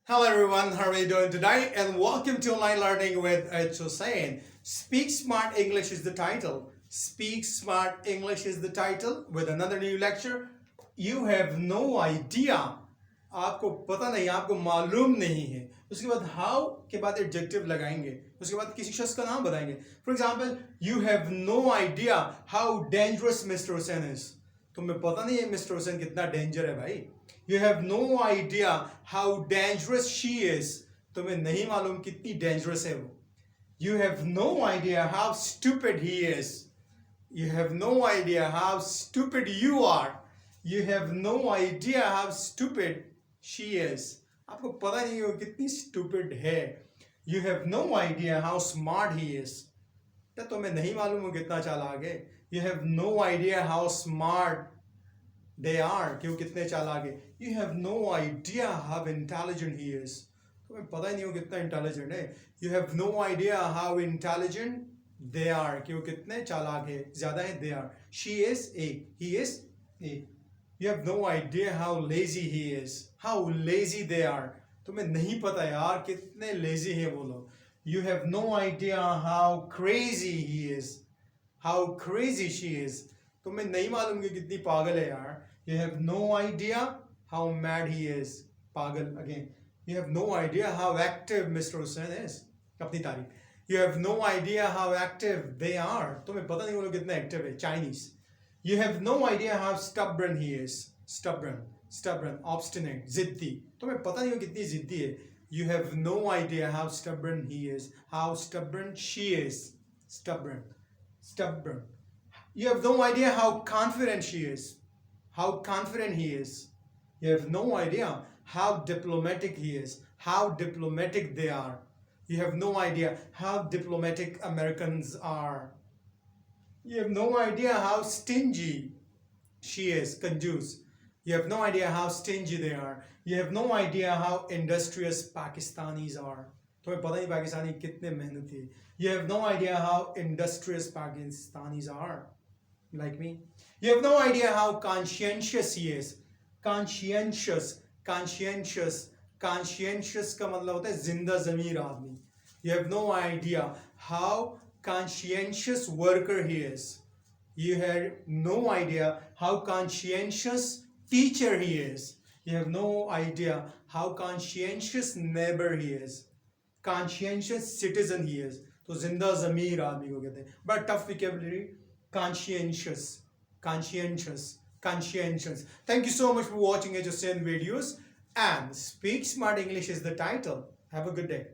Hello everyone, how are you doing today? And welcome to Online Learning with H. Hussain. Speak Smart English is the title. Speak Smart English is the title with another new lecture. You have no idea. आपको पता नहीं, आपको मालूम नहीं है. उसके बाद how के बाद adjective लगाएंगे. उसके बाद किसी शख्स का नाम बताएंगे. For example, you have no idea how dangerous Mr. Hussain is. तुम्हें पता नहीं है मिस्टर हुसैन कितना डेंजर है भाई. You have no idea how dangerous she is. तुम्हें नहीं मालूम कितनी डेंजरस है वो. You have no idea how stupid he is. You have no idea how stupid you are. You have no idea how stupid she is. आपको पता नहीं वो कितनी stupid है. You have no idea how smart he is. क्या तुम्हें नहीं मालूम वो कितना चालाक है. You have no idea how smart they are, कि वो कितने चालाक है. You have no idea how intelligent he is. तुम्हें पता ही नहीं वो कितना इंटेलिजेंट है. You have no idea how intelligent they are, कि वो कितने चालाक है, ज़्यादा है. They are. She is A. He is A. You have no idea how lazy he is. How lazy they are. तुम्हें नहीं पता यार कितने lazy हैं वो लोग. You have no idea how crazy he is. How crazy she is. तुम्हें नहीं मालूम कि कितनी पागल है यार. You have no idea how mad he is. पागल again. You have no idea how active Mr. Hussain is. अपनी तारीफ. You have no idea how active they are. तुम्हें पता नहीं वो लोग कितने active है. Chinese. You have no idea how stubborn he is. Stubborn, obstinate, जिद्दी. तुम्हें पता नहीं वो कितनी जिद्दी है. You have no idea how stubborn he is. How stubborn she is. Stubborn. You have no idea how confident she is. How confident he is. You have no idea how diplomatic he is. How diplomatic they are. You have no idea how diplomatic Americans are. You have no idea how stingy she is. Conjuice. You have no idea how stingy they are. You have no idea how industrious Pakistanis are. तुम्हें पता नहीं पाकिस्तानी कितने मेहनती है. You have no idea how industrious Pakistanis are. Like me. You have no idea how conscientious he is. Conscientious का मतलब होता है जिंदा ज़मीर आदमी. You have no idea how conscientious worker he is. You have no idea how conscientious teacher he is. You have no idea how conscientious neighbor he is. Conscientious citizen he is. तो जिंदा ज़मीर आदमी को कहते हैं. बड़ा tough vocabulary. Conscientious. Thank you so much for watching HSN videos, and Speak Smart English is the title. Have a good day.